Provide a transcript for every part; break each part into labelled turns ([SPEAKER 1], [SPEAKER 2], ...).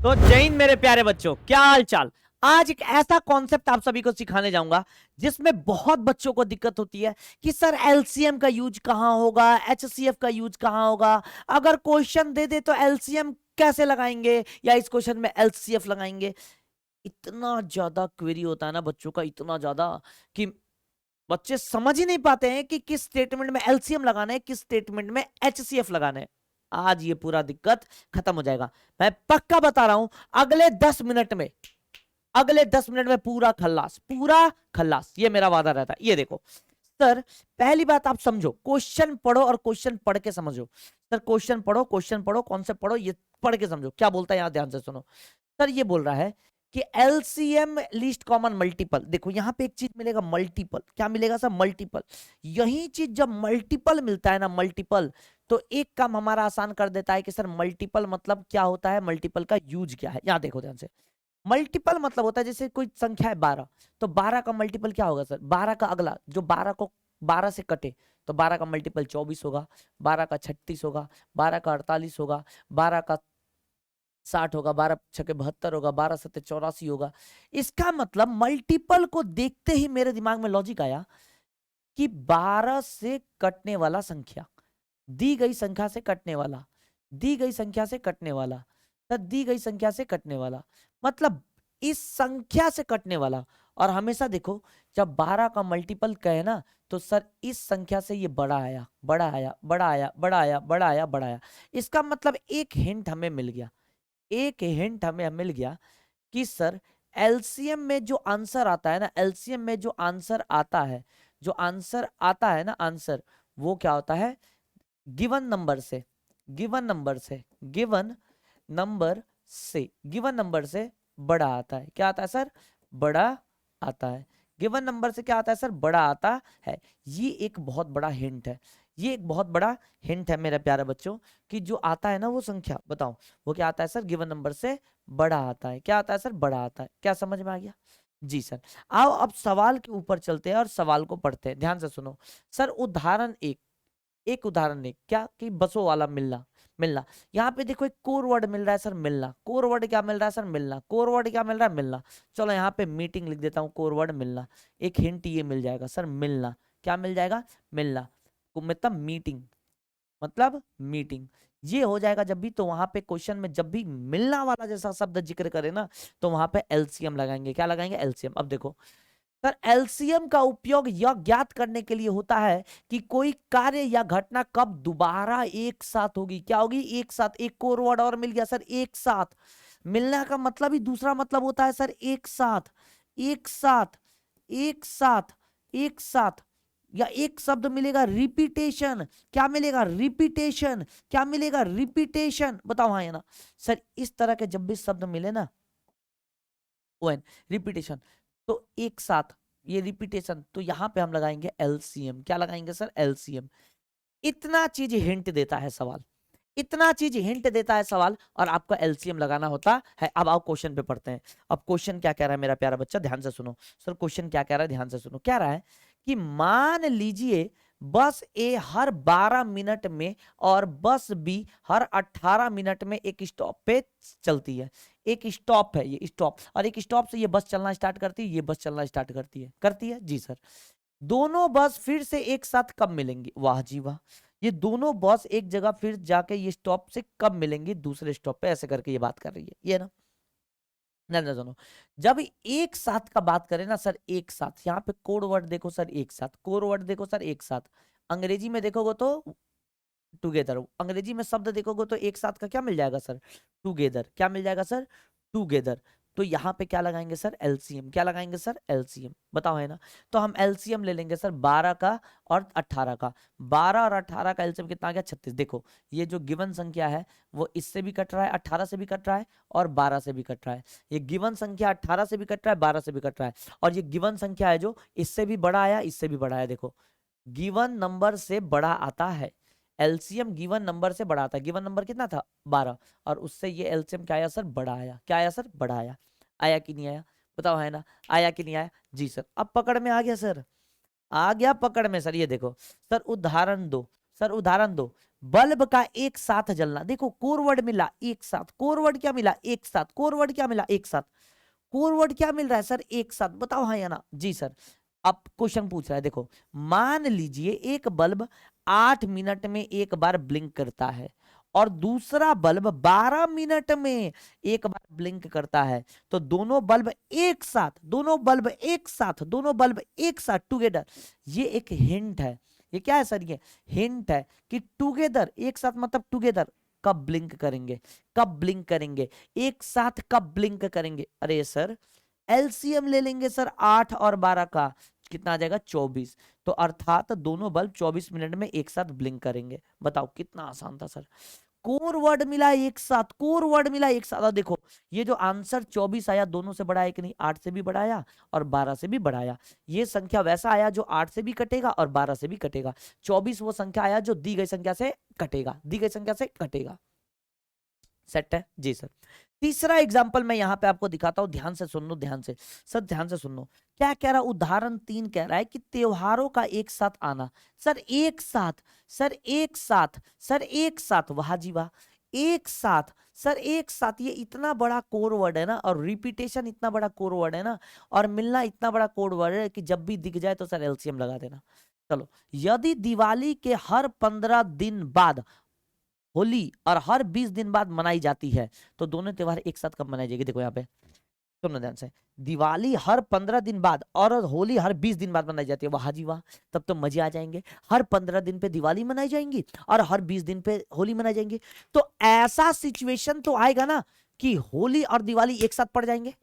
[SPEAKER 1] तो जय हिंद मेरे प्यारे बच्चों, क्या हाल चाल। आज एक ऐसा कॉन्सेप्ट आप सभी को सिखाने जाऊंगा जिसमें बहुत बच्चों को दिक्कत होती है कि सर एलसीएम का यूज कहां होगा, एचसीएफ का यूज कहां होगा। अगर क्वेश्चन दे दे तो एलसीएम कैसे लगाएंगे या इस क्वेश्चन में एलसीएफ लगाएंगे। इतना ज्यादा क्वेरी होता है ना बच्चों का, इतना ज्यादा कि बच्चे समझ ही नहीं पाते हैं कि किस स्टेटमेंट में एलसीएम लगाना है, किस स्टेटमेंट में एचसीएफ लगाना है। आज ये पूरा दिक्कत खत्म हो जाएगा, मैं पक्का बता रहा हूं। अगले 10 मिनट में, अगले 10 मिनट में पूरा खल्लास, पूरा खल्लास, ये मेरा वादा रहता है। ये देखो सर, पहली बात आप समझो, क्वेश्चन पढ़ो और क्वेश्चन पढ़ के समझो। सर क्वेश्चन पढ़ो, क्वेश्चन पढ़ो, कॉन्सेप्ट पढ़ो, ये पढ़ के समझो क्या बोलता है। यहां ध्यान से सुनो। सर ये बोल रहा है कि एलसीएम लीस्ट कॉमन मल्टीपल। देखो यहां पे एक चीज मिलेगा, मल्टीपल। क्या मिलेगा सर? मल्टीपल। यही चीज जब मल्टीपल मिलता है ना, मल्टीपल, तो एक काम हमारा आसान कर देता है कि सर मल्टीपल मतलब क्या होता है, मल्टीपल का यूज क्या है। यहां देखो ध्यान से, मल्टीपल मतलब होता है जैसे कोई संख्या है 12, तो 12 का मल्टीपल क्या होगा सर? 12 का अगला जो 12 को 12 से कटे, तो 12 का मल्टीपल 24 होगा, 12 का 36 होगा, 12 का 48 होगा, 12 का 60 होगा, 12 छके 72 होगा, 12 सत्ते 84 होगा। इसका मतलब मल्टीपल को देखते ही मेरे दिमाग में लॉजिक आया कि 12 से कटने वाला संख्या, दी गई संख्या से कटने वाला, दी गई संख्या से कटने वाला, दी गई संख्या से कटने वाला, मतलब इस संख्या से कटने वाला। और हमेशा देखो, जब 12 का मल्टीपल कहे ना, तो सर इस संख्या से ये बड़ा आया, बड़ा आया, बड़ा आया, बड़ा आया, बड़ा आया, बड़ा आया। इसका मतलब एक हिंट हमें मिल गया, एक हिंट हमें मिल गया कि सर एलसीएम में जो आंसर आता है ना, एलसीएम में जो आंसर आता है, जो आंसर आता है ना, आंसर वो क्या होता है? गिवन नंबर से, गिवन नंबर से, गिवन नंबर से, गिवन नंबर से बड़ा आता है। क्या आता है सर? बड़ा आता है। गिवन नंबर से क्या आता है सर? बड़ा आता है। ये एक बहुत बड़ा हिंट है, ये एक बहुत बड़ा हिंट है मेरे प्यारे बच्चों, कि जो आता है ना वो संख्या, बताओ वो क्या आता है सर? गिवन नंबर से बड़ा आता है। क्या आता है सर? बड़ा आता है। क्या समझ में आ गया? जी सर। आओ अब सवाल के ऊपर चलते हैं और सवाल को पढ़ते हैं। ध्यान से सुनो सर। उदाहरण एक, एक उदाहरण एक, क्या कि बसों वाला मिलना, मिलना। यहाँ पे देखो एक कोर वर्ड मिल रहा है सर, मिलना। कोर वर्ड क्या मिल रहा है सर? मिलना। कोर वर्ड क्या मिल रहा है? मिलना। चलो यहाँ पे मीटिंग लिख देता हूँ, कोर वर्ड मिलना। एक हिंट ये मिल जाएगा सर, मिलना। क्या मिल जाएगा? मिलना। मतलब मीटिंग, मतलब मीटिंग। ये हो जाएगा जब भी, तो वहां पे क्वेश्चन में जब भी मिलना वाला जैसा शब्द जिक्र करे ना, तो वहां पे एलसीएम लगाएंगे। क्या लगाएंगे? एलसीएम। अब देखो सर, एलसीएम का उपयोग यह ज्ञात करने के लिए होता है कि कोई कार्य या घटना कब दोबारा एक साथ होगी। क्या होगी? एक साथ। एक कोर वर्ड और मिल गया सर, एक साथ। मिलना का मतलब ही दूसरा मतलब होता है सर एक साथ, एक साथ, एक साथ, एक साथ। या एक शब्द मिलेगा रिपीटेशन। क्या मिलेगा? रिपीटेशन। क्या मिलेगा? रिपीटेशन। बताओ हाँ या ना सर? इस तरह के जब भी शब्द मिले ना, ओएन, रिपीटेशन, तो एक साथ, ये रिपीटेशन, तो यहां पे हम लगाएंगे एलसीएम। क्या लगाएंगे सर? एलसीएम। इतना चीज हिंट देता है सवाल, इतना चीज हिंट देता है सवाल, और आपको एलसीएम लगाना होता है। अब आओ क्वेश्चन पे पढ़ते हैं। अब क्वेश्चन क्या कह रहा है मेरा प्यारा बच्चा? ध्यान से सुनो सर, क्वेश्चन क्या कह रहा है, ध्यान से सुनो। क्या रहा है कि मान लीजिए बस ए हर 12 मिनट में और बस बी हर 18 मिनट में एक स्टॉप पे चलती है। एक स्टॉप है ये, स्टॉप, और एक स्टॉप से ये बस चलना स्टार्ट करती है, ये बस चलना स्टार्ट करती है, करती है जी सर। दोनों बस फिर से एक साथ कब मिलेंगी? वाह जी वाह। ये दोनों बस एक जगह फिर जाके ये स्टॉप से कब मिलेंगी? दूसरे स्टॉप पे, ऐसे करके ये बात कर रही है ये ना। ना ना सुनो, जब एक साथ का बात करें ना सर, एक साथ, यहाँ पे कोड वर्ड देखो सर, एक साथ, कोड वर्ड देखो सर, एक साथ। अंग्रेजी में देखोगे तो टुगेदर, अंग्रेजी में शब्द देखोगे तो एक साथ का क्या मिल जाएगा सर? टुगेदर। क्या मिल जाएगा सर? टुगेदर। तो यहाँ पे क्या लगाएंगे सर? एलसीएम। क्या लगाएंगे सर? एलसीएम। बताओ है ना? तो हम एलसीएम ले लेंगे सर 12 का और 18 का। 12 और 18 का एलसीएम कितना आ गया? 36। देखो ये जो गिवन संख्या है वो इससे भी कट रहा है, 18 से भी कट रहा है, और 12 से भी कट रहा है। ये गिवन संख्या 18 से भी कट रहा है, 12 से भी कट रहा है, और ये गिवन संख्या है जो इससे भी बड़ा आया, इससे भी बड़ा है। देखो गिवन नंबर से बड़ा आता है, एलसीएम गिवन नंबर से बड़ा आता है। गिवन नंबर कितना था? 12, और उससे ये एलसीएम क्या आया सर? बड़ा आया। क्या आया सर? बड़ा आया। आया कि नहीं आया? बताओ है ना? आया कि नहीं आया? जी सर। अब पकड़ में आ गया सर, आ गया पकड़ में सर। ये देखो सर, उदाहरण दो, सर उदाहरण दो। बल्ब का एक साथ जलना, देखो कोर वर्ड मिला एक साथ, कोर वर्ड क्या मिला एक साथ, कोर वर्ड क्या मिला एक साथ, कोर वर्ड क्या मिल रहा है सर एक साथ, बताओ हाँ या ना जी सर। अब क्वेश्चन पूछ रहा है, देखो मान लीजिए एक बल्ब 8 मिनट में एक बार ब्लिंक करता है और दूसरा बल्ब 12 मिनट में एक बार ब्लिंक करता है, तो दोनों बल्ब एक साथ, दोनों बल्ब एक साथ, दोनों बल्ब एक साथ टुगेदर, ये एक हिंट है, ये क्या है सर, ये हिंट है कि टुगेदर एक साथ मतलब टुगेदर कब ब्लिंक करेंगे, कब ब्लिंक करेंगे, एक साथ कब ब्लिंक करेंगे। अरे सर एलसीएम ले लेंगे सर 8 और 12 का, कितना आ जाएगा 24, तो अर्थात दोनों बल्ब 24 मिनट में एक साथ ब्लिंक करेंगे। बताओ कितना आसान था सर, कोर वर्ड मिला एक साथ, कोर वर्ड मिला एक साथ। और देखो ये जो आंसर 24 आया दोनों से बड़ा है कि नहीं, 8 से भी बड़ा आया और 12 से भी बड़ा आया। ये संख्या वैसा आया जो 8 से भी कटेगा और 12 से भी कटेगा, 24 वो संख्या आया जो दी गई संख्या से कटेगा, दी गई संख्या से कटेगा। सेट है जी सर। तीसरा एग्जाम्पल मैं यहां पे आपको दिखाता हूं, ध्यान से सुन लो, ध्यान से सर, ध्यान से सुन लो। क्या कह रहा है, उदाहरण 3 कह रहा है कि त्योहारों का एक साथ आना। सर एक साथ, सर एक साथ, सर एक साथ, वाह जी वाह, एक साथ, सर एक साथ, ये इतना बड़ा कोर वर्ड है ना, और रिपीटेशन इतना बड़ा कोर वर्ड है ना, और मिलना इतना बड़ा कोर वर्ड है कि जब भी दिख जाए तो सर एलसीएम लगा देना। चलो, यदि दिवाली के हर 15 दिन बाद होली और हर 20 दिन बाद मनाई जाती है, तो दोनों त्योहार एक साथ कब मनाई जाएगी। देखो यहाँ पे सुनो ध्यान से, दिवाली हर 15 दिन बाद और होली हर 20 दिन बाद मनाई जाती है, वाह जी वाह, तब तो मजे आ जाएंगे। हर 15 दिन पे दिवाली मनाई जाएंगी और हर 20 दिन पे होली मनाई जाएंगी, तो ऐसा सिचुएशन तो आएगा ना कि होली और दिवाली एक साथ पड़ जाएंगे,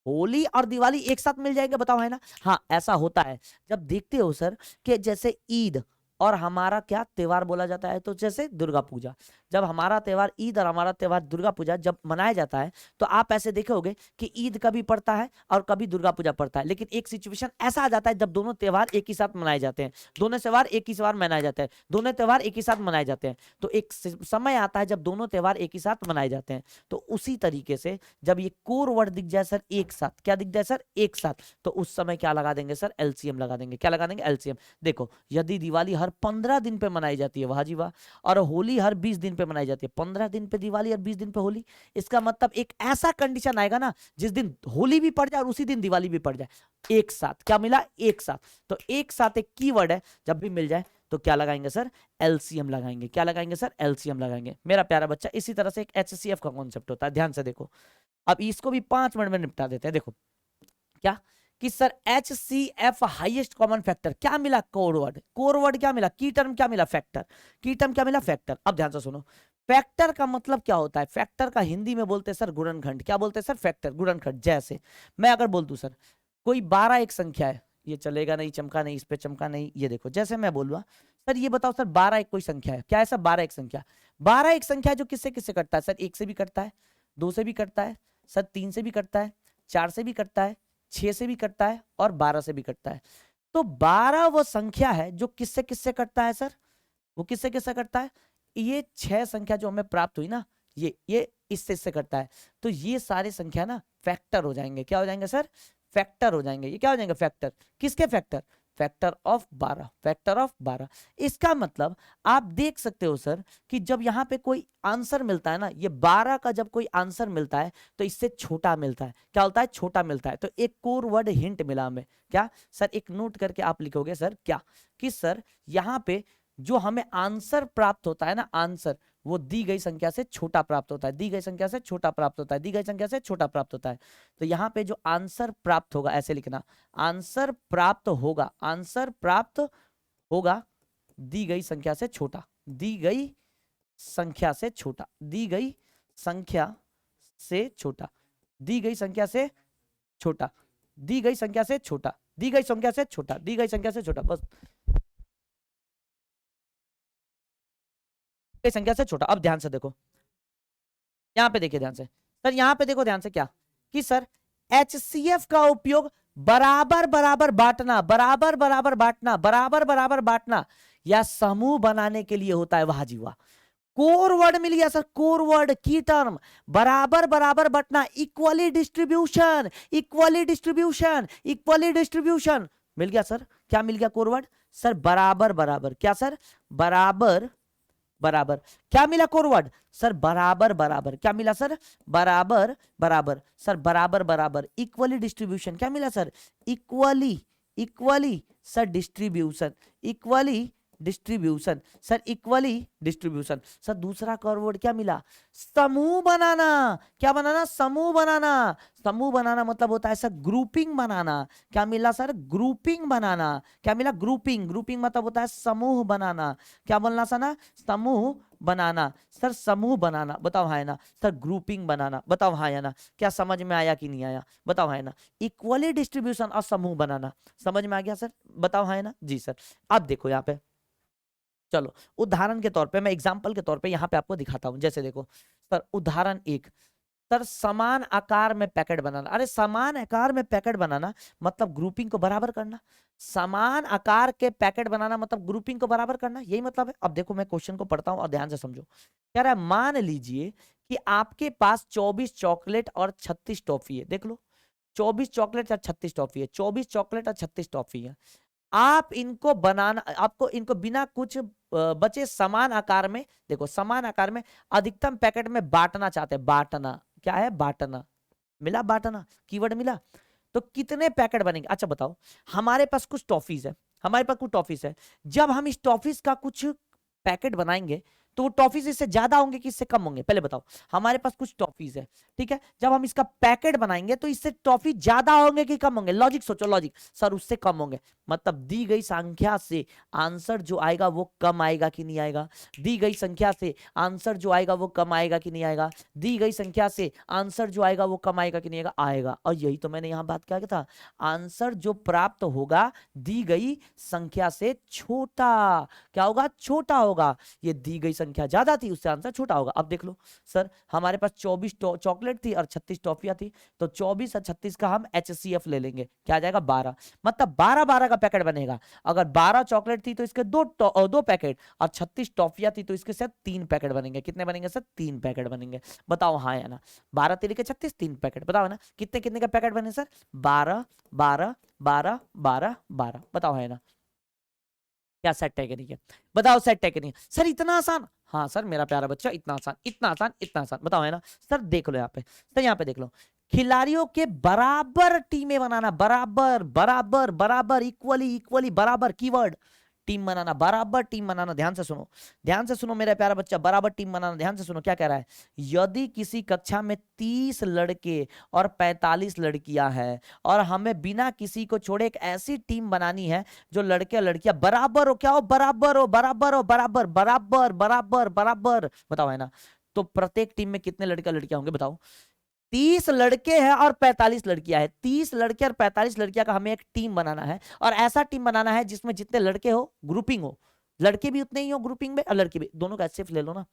[SPEAKER 1] होली और दिवाली एक साथ मिल जाएंगे, बताओ है ना। हाँ ऐसा होता है जब देखते हो सर कि जैसे ईद और हमारा क्या त्योहार बोला जाता है, तो जैसे दुर्गा पूजा, जब हमारा त्योहार ईद और हमारा त्योहार दुर्गा पूजा जब मनाया जाता है, तो आप ऐसे देखोगे कि ईद कभी पड़ता है और कभी दुर्गा पूजा पड़ता है, लेकिन एक सिचुएशन ऐसा आ जाता है जब दोनों त्योहार एक ही साथ मनाए जाते हैं, दोनों त्योहार एक ही साथ मनाए जाते हैं, दोनों त्योहार एक ही साथ मनाए जाते हैं, तो एक समय आता है जब दोनों त्योहार एक ही साथ मनाए जाते हैं। तो उसी तरीके से जब ये कोर वर्ड दिख जाए सर एक साथ, क्या दिख जाए सर एक साथ, तो उस समय क्या लगा देंगे सर, एलसीएम लगा देंगे। क्या लगा देंगे, एलसीएम। देखो यदि दिवाली हर 15 दिन पे मनाई जाती है, वाह जी वाह, और होली हर 20 दिन पे मनाई जाती है, 15 दिन पे दिवाली और 20 दिन पे होली, इसका मतलब एक ऐसा कंडीशन आएगा ना जिस दिन होली भी पड़ जाए और उसी दिन दिवाली भी पड़ जाए, एक साथ। क्या मिला, एक साथ। तो एक साथ एक कीवर्ड है, जब भी मिल जाए तो क्या लगाएंगे सर, एलसीएम लगाएंगे। क्या लगाएंगे सर, एलसीएम लगाएंगे मेरा प्यारा बच्चा। इसी तरह से एक एचसीएफ का कॉन्सेप्ट होता है, ध्यान से देखो। अब इसको भी 5 मिनट में निपटा देते हैं। देखो क्या कि sir HCF highest common factor, क्या मिला, कोर वर्ड, कोर वर्ड क्या मिला, की टर्म क्या मिला, फैक्टर, की टर्म क्या मिला, फैक्टर। अब ध्यान से सुनो, फैक्टर का मतलब क्या होता है, फैक्टर का हिंदी में बोलते हैं सर गुणनखंड। क्या बोलते हैं सर, फैक्टर, गुणनखंड। जैसे मैं अगर बोल दूं सर कोई 12 एक संख्या है, ये चलेगा नहीं, चमका नहीं, इस पे चमका नहीं, ये देखो जैसे मैं बोलूंगा सर ये बताओ सर 12 एक कोई संख्या है, क्या है सर 12 एक संख्या, 12 एक संख्या जो किससे किससे कटता है सर, 1 से भी कटता है, 2 से भी कटता है सर, 3 से भी कटता है, 4 से भी कटता है, 6 से भी कटता है और 12 से भी कटता है। तो 12 वो संख्या है जो किससे किससे कटता है सर, वो किससे किससे कटता है, ये 6 संख्या जो हमें प्राप्त हुई ना, ये इससे कटता है। तो ये सारे संख्या ना फैक्टर हो जाएंगे। क्या हो जाएंगे सर, फैक्टर हो जाएंगे। ये क्या हो जाएंगे, फैक्टर। किसके factor, factor of 12, factor of 12। इसका मतलब आप देख सकते हो सर कि जब यहाँ पे कोई आंसर मिलता है ना, ये 12 का जब कोई आंसर मिलता है तो इससे छोटा मिलता है। क्या होता है, छोटा मिलता है। तो एक कोर वर्ड हिंट मिला हमें। क्या सर, एक नोट करके आप लिखोगे सर क्या, कि सर यहाँ पे जो हमें आंसर प्राप्त होता है ना, आंसर वो दी गई संख्या से छोटा प्राप्त होता है, दी गई संख्या से छोटा प्राप्त होता है, दी गई संख्या से छोटा प्राप्त होता है। तो यहाँ पे जो आंसर प्राप्त होगा, ऐसे लिखना, आंसर प्राप्त होगा, आंसर प्राप्त होगा दी गई संख्या से छोटा, दी गई संख्या से छोटा, दी गई संख्या से छोटा, दी गई संख्या से छोटा, दी गई संख्या से छोटा, दी गई संख्या से छोटा, दी गई संख्या से छोटा, बस संख्या से छोटा। अब ध्यान से देखो, यहां पे देखिए ध्यान से सर, यहां पे देखो ध्यान से, क्या कि सर HCF का उपयोग बराबर बराबर बांटना, बराबर बराबर बांटना, बराबर बराबर बांटना या समूह बनाने के लिए होता है। वाह जी वाह, कोर वर्ड मिल गया सर, कोर वर्ड की टर्म, बराबर बराबर बंटना, equally distribution, equally distribution, equally distribution मिल गया सर। क्या मिल गया, कोर वर्ड सर, बराबर बराबर। क्या सर, बराबर बराबर। क्या मिला कोर वर्ड सर? बराबर बराबर। क्या मिला सर? बराबर बराबर। सर बराबर बराबर। Equally distribution. क्या मिला sir? Equally. Equally sir distribution. Equally distribution sir. Equally distribution sir. दूसरा कर्व क्या मिला? समूह बनाना। क्या बनाना? समूह बनाना। समूह बनाना मतलब होता है सर ग्रुपिंग बनाना। क्या मिला सर? ग्रुपिंग बनाना। क्या मिला? ग्रुपिंग। ग्रुपिंग मतलब होता है समूह बनाना। क्या बोलना सर ना? समूह बनाना। सर समूह बनाना बताओ हाँ है ना? सर ग्रुपिंग बनाना बताओ हाँ है ना? क्या समझ में आया कि नहीं आया? बताओ हाँ है ना? इक्वली डिस्ट्रीब्यूशन और समूह बनाना समझ में आ गया सर? बताओ हाँ है ना? जी सर। अब देखो यहाँ पे, चलो उदाहरण के तौर पे, मैं एग्जांपल के तौर पे यहाँ पे आपको दिखाता हूं। जैसे देखो सर, उदाहरण एक, सर समान आकार में पैकेट बनाना। अरे समान आकार में पैकेट बनाना मतलब ग्रुपिंग को बराबर करना। समान आकार के पैकेट बनाना मतलब ग्रुपिंग को बराबर करना, यही मतलब है। अब देखो मैं क्वेश्चन को पढ़ता हूं और ध्यान से समझो। कह रहा है मान लीजिए कि आपके पास 24 चॉकलेट और 36 टॉफी है। देख लो 24 चॉकलेट और 36 टॉफी है। 24 चॉकलेट और 36 टॉफी है। आप इनको बनाना, आपको इनको बिना कुछ बचे समान आकार में, देखो समान आकार में अधिकतम पैकेट में बांटना चाहते हैं। बांटना क्या है? बांटना। मिला? बांटना कीवर्ड मिला। तो कितने पैकेट बनेंगे? अच्छा बताओ, हमारे पास कुछ टॉफीज है। हमारे पास कुछ टॉफीज है। जब हम इस टॉफीज का कुछ पैकेट बनाएंगे तो वो टॉफीज इससे ज्यादा होंगे कि इससे कम होंगे? पहले बताओ। हमारे पास कुछ टॉफीज है, ठीक है। जब हम इसका पैकेट बनाएंगे तो इससे टॉफी ज्यादा होंगे कि कम होंगे? लॉजिक सोचो, लॉजिक सर। उससे कम होंगे। मतलब दी गई संख्या से आंसर जो आएगा वो कम आएगा कि नहीं आएगा? दी गई संख्या से आंसर जो आएगा वो कम आएगा कि नहीं आएगा? दी गई संख्या से आंसर जो आएगा वो कम आएगा कि नहीं आएगा? आएगा। और यही तो मैंने यहां बात किया था, आंसर जो प्राप्त होगा दी गई संख्या से छोटा। क्या होगा? छोटा होगा। ये दी गई संख्या ज्यादा थी, उससे आंसर छोटा होगा। अब देख लो सर, हमारे पास 24 चॉकलेट थी और 36 टॉफियां थी। तो 24 और 36 का हम HCF ले लेंगे। क्या आ जाएगा? 12। मतलब 12 का पैकेट बनेगा। अगर 12 चॉकलेट थी तो इसके दो पैकेट, और 36 टॉफियां थी तो इसके साथ 3 पैकेट बनेंगे। कितने बनेंगे सर? 3 पैकेट बनेंगे। बताओ हाँ या ना? 12 तिल 36, 3 पैकेट। बताओ ना कितने कितने का पैकेट बने सर? 12 12 12 12 12। बताओ है ना? क्या सेट है कि नहीं है? बताओ सेट है कि नहीं? सर इतना आसान? हाँ सर मेरा प्यारा बच्चा, इतना आसान, इतना आसान, इतना आसान। बताओ है ना? सर देख लो यहाँ पे, सर यहाँ पे देख लो, खिलाड़ियों के बराबर टीमें बनाना। बराबर बराबर बराबर, इक्वली इक्वली बराबर, कीवर्ड टीम बनाना। बराबर टीम बनाना। ध्यान से सुनो, ध्यान से सुनो मेरा प्यारा बच्चा, बराबर टीम बनाना। ध्यान से सुनो क्या कह रहा है। यदि किसी कक्षा में 30 लड़के और 45 लड़कियां हैं और हमें बिना किसी को छोड़े एक ऐसी टीम बनानी है जो लड़के और लड़कियां बराबर हो। क्या हो? बराबर हो, बराबर हो, बराबर बराबर बराबर बराबर। बताओ है ना? तो प्रत्येक टीम में कितने लड़के और लड़कियां होंगे? बताओ। 30 लड़के हैं और 45 लड़कियां हैं। 30 लड़के और 45 लड़कियां का हमें एक टीम बनाना है, और ऐसा टीम बनाना है जिसमें जितने लड़के हो ग्रुपिंग हो, लड़के भी उतने ही हो ग्रुपिंग में और लड़के भी। दोनों का सिर्फ ले लो ना,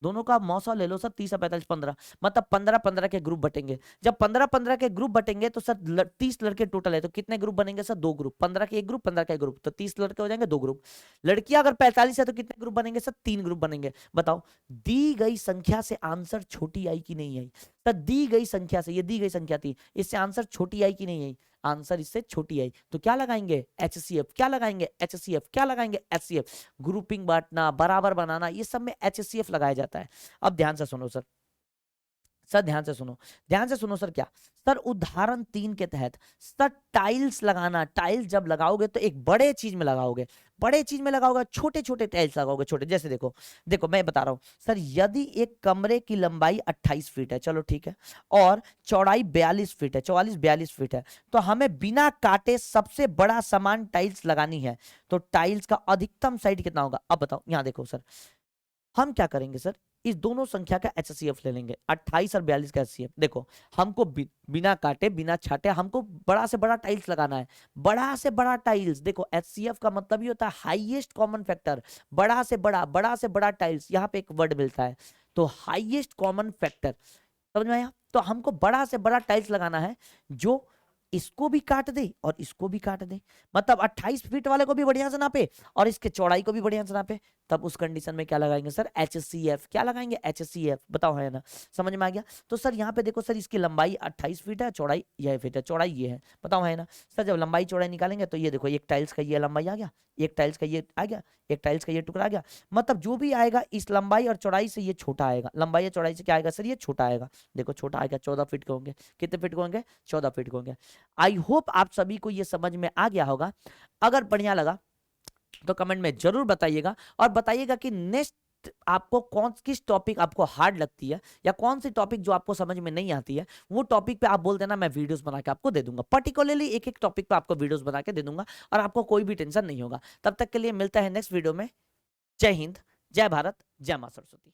[SPEAKER 1] दोनों का मौसा ले लो सर। 30 और 45 15, मतलब 15-15 के ग्रुप बटेंगे। जब 15-15 के ग्रुप बटेंगे तो सर 30 लड़के टोटल है, तो कितने ग्रुप बनेंगे सर? 2 ग्रुप। 15 के एक ग्रुप, 15 का एक ग्रुप, तो 30 लड़के हो जाएंगे 2 ग्रुप। लड़कियां अगर 45 है तो कितने ग्रुप बनेंगे सर? 3 ग्रुप बनेंगे। बताओ दी गई संख्या से आंसर छोटी आई कि नहीं आई? सर दी गई संख्या से, ये दी गई संख्या थी, इससे आंसर छोटी आई कि नहीं आई? आंसर इससे छोटी आई। तो क्या लगाएंगे? HCF। क्या लगाएंगे? HCF। क्या लगाएंगे? HCF। ग्रुपिंग बांटना, बराबर बनाना, ये सब में HCF लगाया जाता है। अब ध्यान से सुनो सर, सर ध्यान से सुनो, ध्यान से सुनो सर। क्या सर? उदाहरण 3 के तहत सर टाइल्स लगाना। टाइल्स जब लगाओगे तो एक बड़े चीज में लगाओगे, बड़े चीज में लगाओगे, छोटे छोटे टाइल्स लगाओगे, छोटे। जैसे देखो, देखो मैं बता रहा हूं सर, यदि एक कमरे की लंबाई 28 फीट है, चलो ठीक है, और चौड़ाई 42 फीट है, 44-42 फीट है, तो हमें बिना काटे सबसे बड़ा सामान टाइल्स लगानी है, तो टाइल्स का अधिकतम साइड कितना होगा? अब बताओ। यहां देखो सर, हम क्या करेंगे सर, इस दोनों संख्या का HCF ले लेंगे। 28 और 42 का HCF। देखो हमको बिना काटे बिना छाटे हमको बड़ा से बड़ा टाइल्स लगाना है। बड़ा से बड़ा टाइल्स, देखो HCF का मतलब ही होता है हाईएस्ट कॉमन फैक्टर। बड़ा से बड़ा, बड़ा से बड़ा टाइल्स, यहाँ पे एक वर्ड मिलता है, तो हाईएस्ट कॉमन फैक्टर। समझ में आया? तो हमको बड़ा से बड़ा टाइल्स लगाना है जो इसको भी काट दे और इसको भी काट दे, मतलब 28 फीट वाले को भी बढ़िया से नापे और इसके चौड़ाई को भी बढ़िया से नापे, तब उस कंडीशन में क्या लगाएंगे सर, HCF। क्या लगाएंगे, HCF। बताओ है ना, समझ में आ गया। तो सर यहाँ पे देखो सर, इसकी लंबाई 28 फीट है, चौड़ाई यह फीट है, चौड़ाई ये है, बताओ है ना। सर जब लंबाई चौड़ाई निकालेंगे तो ये देखो, एक टाइल्स का ये लंबाई आ गया, एक टाइल्स का ये आ गया, एक टाइल्स का ये टुकड़ा आ गया, मतलब जो भी आएगा इस लंबाई और चौड़ाई से ये छोटा आएगा, लंबाई और चौड़ाई से क्या आएगा सर, ये छोटा आएगा। देखो छोटा आएगा, 14 फीट के होंगे, कितने फीट के होंगे, 14 फीट के होंगे। आई होप आप सभी को ये समझ में आ गया होगा। अगर बढ़िया लगा तो कमेंट में जरूर बताइएगा, और बताइएगा कि नेक्स्ट आपको किस टॉपिक आपको हार्ड लगती है, या कौन सी टॉपिक जो आपको समझ में नहीं आती है, वो टॉपिक पे आप बोल देना, मैं वीडियोस बना के आपको दे दूंगा, पर्टिकुलरली एक एक टॉपिक पे आपको वीडियोस बना के दे दूंगा, और आपको कोई भी टेंशन नहीं होगा। तब तक के लिए मिलता है नेक्स्ट वीडियो में। जय हिंद, जय भारत, जय मां सरस्वती।